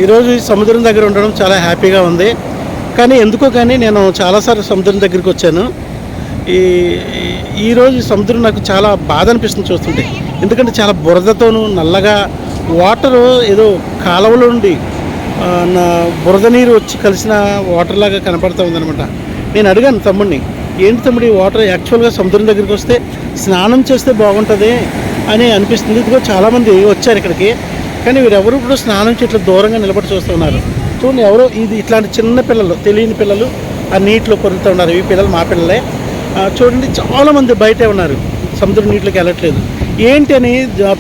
ఈరోజు ఈ సముద్రం దగ్గర ఉండడం చాలా హ్యాపీగా ఉంది. కానీ ఎందుకో కానీ నేను చాలాసార్లు సముద్రం దగ్గరికి వచ్చాను. ఈ ఈరోజు ఈ సముద్రం నాకు చాలా బాధ అనిపిస్తుంది చూస్తుంటే. ఎందుకంటే చాలా బురదతోనూ నల్లగా వాటరు ఏదో కాలువలో నుండి నా బురద నీరు వచ్చి కలిసిన వాటర్ లాగా కనపడుతూ ఉందనమాట. నేను అడిగాను తమ్ముడిని, ఏంటి తమ్ముడు ఈ వాటర్ యాక్చువల్గా సముద్రం దగ్గరికి వస్తే స్నానం చేస్తే బాగుంటుంది అని అనిపిస్తుంది. ఇదిగో చాలామంది వచ్చారు ఇక్కడికి, కానీ వీరెవరు ఇప్పుడు స్నానం ఇట్లా దూరంగా నిలబడి చూస్తూ ఉన్నారు. చూడండి, ఎవరో ఇది ఇట్లాంటి చిన్న పిల్లలు, తెలియని పిల్లలు ఆ నీటిలో పొరులుతూ ఉన్నారు. ఈ పిల్లలు మా పిల్లలే. చూడండి, చాలామంది బయటే ఉన్నారు, సముద్రం నీటిలోకి వెళ్ళట్లేదు. ఏంటి అని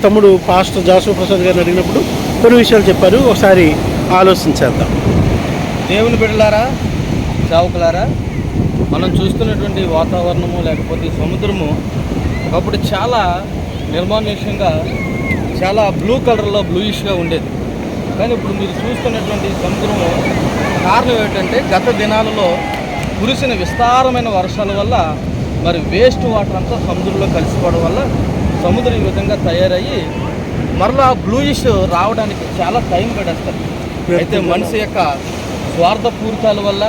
తమ్ముడు పాస్టర్ జాషువా ప్రసాద్ గారిని అడిగినప్పుడు కొన్ని విషయాలు చెప్పారు. ఒకసారి ఆలోచించేద్దాం. దేవుని బిడ్డలారా, సేవకులారా, మనం చూస్తున్నటువంటి వాతావరణము లేకపోతే సముద్రము ఒకప్పుడు చాలా నిర్మానుష్యంగా, చాలా బ్లూ కలర్లో బ్లూయిష్గా ఉండేది. కానీ ఇప్పుడు మీరు చూస్తున్నటువంటి సముద్రము కారణం ఏంటంటే గత దినాలలో కురిసిన విస్తారమైన వర్షాల వల్ల మరి వేస్ట్ వాటర్ అంతా సముద్రంలో కలిసిపోవడం వల్ల సముద్రం ఈ విధంగా తయారయ్యి మరలా బ్లూయిష్ రావడానికి చాలా టైం పడేస్తుంది. అయితే మనిషి యొక్క స్వార్థపూరితాల వల్ల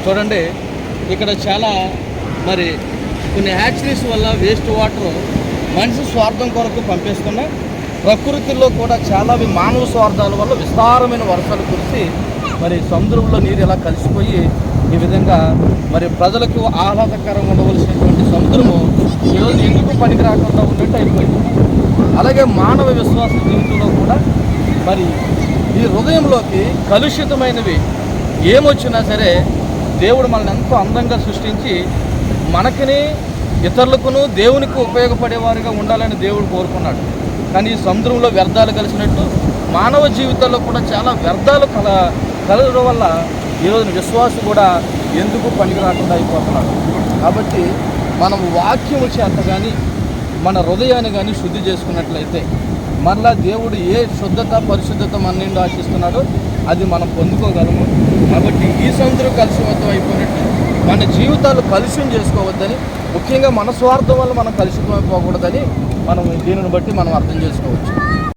చూడండి, ఇక్కడ చాలా మరి కొన్ని హ్యాచరీస్ వల్ల వేస్ట్ వాటర్ మనిషి స్వార్థం కొరకు పంపిస్తున్నా. ప్రకృతిలో కూడా చాలా మానవ స్వార్థాల వల్ల విస్తారమైన వర్షాలు కురిసి మరి సముద్రంలో నీరు ఇలా కలిసిపోయి ఈ విధంగా మరి ప్రజలకు ఆహ్లాదకరంగా ఉండవలసినటువంటి సముద్రము ఈరోజు ఎందుకు పనికి రాకుండా ఉన్నట్టు అయిపోయింది. అలాగే మానవ విశ్వాస జీవితంలో కూడా మరి ఈ హృదయంలోకి కలుషితమైనవి ఏమొచ్చినా సరే దేవుడు మనల్ని ఎంతో అందంగా సృష్టించి మనకిని ఇతరులకును దేవునికి ఉపయోగపడేవారిగా ఉండాలని దేవుడు కోరుకున్నాడు. కానీ ఈ సముద్రంలో వ్యర్థాలు కలిసినట్టు మానవ జీవితాల్లో కూడా చాలా వ్యర్థాలు కలగడం వల్ల ఈరోజు విశ్వాసం కూడా ఎందుకు పనికి రాకుండా అయిపోతున్నాడు. కాబట్టి మనం వాక్యము చేత కానీ మన హృదయాన్ని కానీ శుద్ధి చేసుకున్నట్లయితే మరలా దేవుడు ఏ శుద్ధత పరిశుద్ధత మన నుండి ఆశిస్తున్నాడో అది మనం పొందుకోగలము. కాబట్టి ఈ సముద్రం కలుషితం అయిపోయినట్టు మన జీవితాలు కలుషితం చేసుకోవద్దని, ముఖ్యంగా మన స్వార్థం వల్ల మనం కలుషితం అయిపోకూడదని మనం దీనిని బట్టి మనం అర్థం చేసుకోవచ్చు.